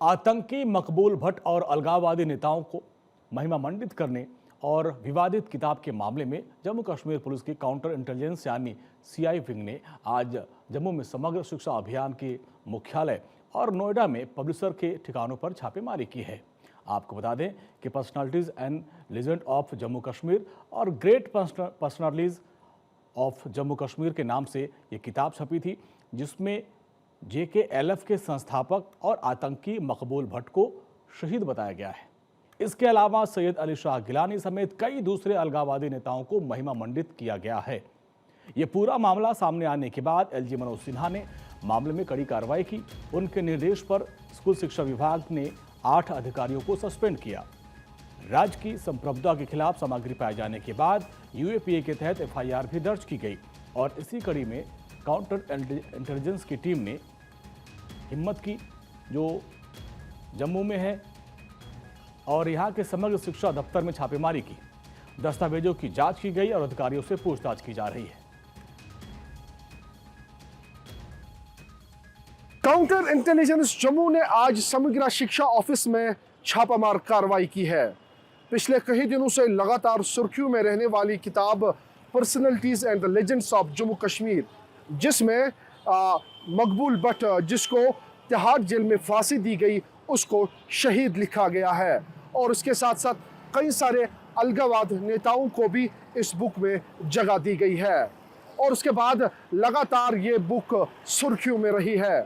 आतंकी मकबूल भट्ट और अलगाववादी नेताओं को महिमा मंडित करने और विवादित किताब के मामले में जम्मू कश्मीर पुलिस की काउंटर इंटेलिजेंस यानी सीआई विंग ने आज जम्मू में समग्र शिक्षा अभियान के मुख्यालय और नोएडा में पब्लिशर के ठिकानों पर छापेमारी की है। आपको बता दें कि personalities and legend of Jammu Kashmir और great personalities of Jammu Kashmir के नाम से ये किताब छपी थी, जिसमें JKLF के संस्थापक और आतंकी मकबूल भट्ट को शहीद बताया गया है। इसके अलावा सैयद अली शाह गिलानी समेत कई दूसरे अलगाववादी नेताओं को महिमा मंडित किया गया है। ये पूरा मामला सामने आने के बाद LG मनोज सिन्हा ने मामले में कड़ी कार्रवाई की। उनके निर्देश पर स्कूल शिक्षा विभाग ने 8 अधिकारियों को सस्पेंड किया। राज्य की संप्रभुता के खिलाफ सामग्री पाए जाने के बाद UAPA के तहत FIR भी दर्ज की गई और इसी कड़ी में काउंटर इंटेलिजेंस की टीम ने हिम्मत की, जो जम्मू में है, और यहाँ के समग्र शिक्षा दफ्तर में छापेमारी की। दस्तावेजों की जांच की गई और अधिकारियों से पूछताछ की जा रही है। काउंटर इंटेलिजेंस जम्मू ने आज समग्र शिक्षा ऑफिस में छापामार कार्रवाई की है। पिछले कई दिनों से लगातार सुर्खियों में रहने वाली किताब personalities and the legends of Jammu Kashmir, जिसमें मकबूल भट्ट, जिसको तिहाड़ जेल में फांसी दी गई, उसको शहीद लिखा गया है और उसके साथ साथ कई सारे अलगाववाद नेताओं को भी इस बुक में जगह दी गई है और उसके बाद लगातार ये बुक सुर्खियों में रही है।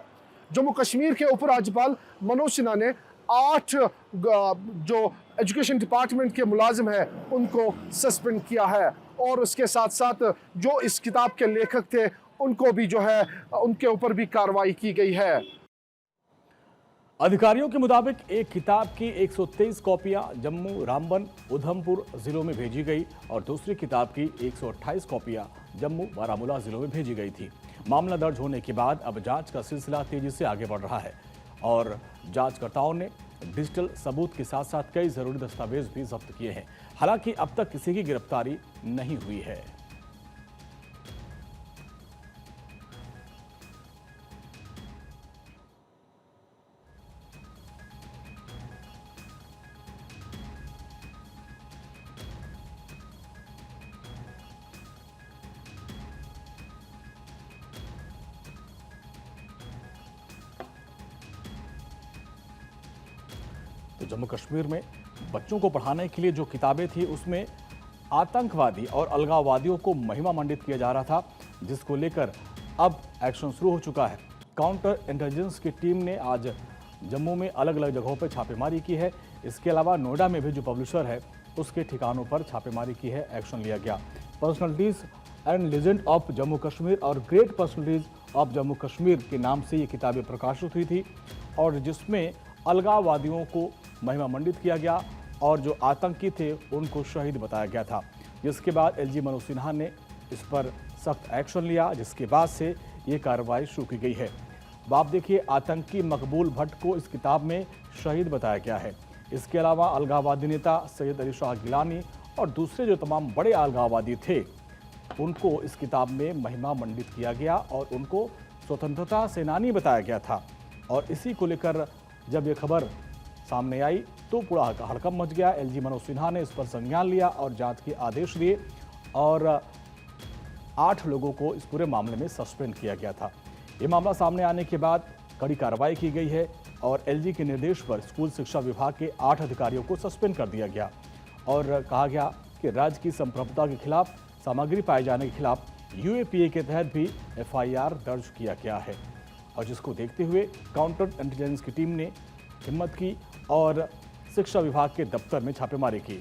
जम्मू कश्मीर के उपराज्यपाल मनोज सिन्हा ने 8 जो एजुकेशन डिपार्टमेंट के मुलाजिम हैं उनको सस्पेंड किया है और उसके साथ साथ जो इस किताब के लेखक थे उनको भी जो है उनके ऊपर भी कार्रवाई की गई है। अधिकारियों के मुताबिक एक किताब की 123 कॉपियां जम्मू, रामबन, उधमपुर जिलों में भेजी गई और दूसरी किताब की 128 कॉपियां जम्मू, बारामूला जिलों में भेजी गई थी। मामला दर्ज होने के बाद अब जांच का सिलसिला तेजी से आगे बढ़ रहा है और जांचकर्ताओं ने डिजिटल सबूत के साथ साथ कई जरूरी दस्तावेज भी जब्त किए हैं। हालांकि अब तक किसी की गिरफ्तारी नहीं हुई है। तो जम्मू कश्मीर में बच्चों को पढ़ाने के लिए जो किताबें थी उसमें आतंकवादी और अलगाववादियों को महिमा मंडित किया जा रहा था, जिसको लेकर अब एक्शन शुरू हो चुका है। काउंटर इंटेलिजेंस की टीम ने आज जम्मू में अलग अलग जगहों पर छापेमारी की है। इसके अलावा नोएडा में भी जो पब्लिशर है उसके ठिकानों पर छापेमारी की है, एक्शन लिया गया। Personalities and legend of Jammu Kashmir और great personalities of Jammu Kashmir के नाम से ये किताबें प्रकाशित हुई थी और जिसमें अलगाववादियों को महिमा मंडित किया गया और जो आतंकी थे उनको शहीद बताया गया था। जिसके बाद LG मनोज सिन्हा ने इस पर सख्त एक्शन लिया, जिसके बाद से ये कार्रवाई शुरू की गई है। अब आप देखिए, आतंकी मकबूल भट्ट को इस किताब में शहीद बताया गया है। इसके अलावा अलगाववादी नेता सैयद अली शाह गिलानी और दूसरे जो तमाम बड़े अलगाववादी थे उनको इस किताब में महिमा मंडित किया गया और उनको स्वतंत्रता सेनानी बताया गया था। और इसी को लेकर जब ये खबर सामने आई तो पूरा हड़कंप मच गया। LG मनोज सिन्हा ने इस पर संज्ञान लिया और जांच के आदेश दिए और 8 लोगों को इस पूरे मामले में सस्पेंड किया गया था। ये मामला सामने आने के बाद कड़ी कार्रवाई की गई है और LG के निर्देश पर स्कूल शिक्षा विभाग के 8 अधिकारियों को सस्पेंड कर दिया गया और कहा गया कि राज्य की संप्रभुता के खिलाफ सामग्री पाए जाने के खिलाफ UAPA के तहत भी FIR दर्ज किया गया है। और जिसको देखते हुए काउंटर इंटेलिजेंस की टीम ने हिम्मत की और शिक्षा विभाग के दफ्तर में छापेमारी की।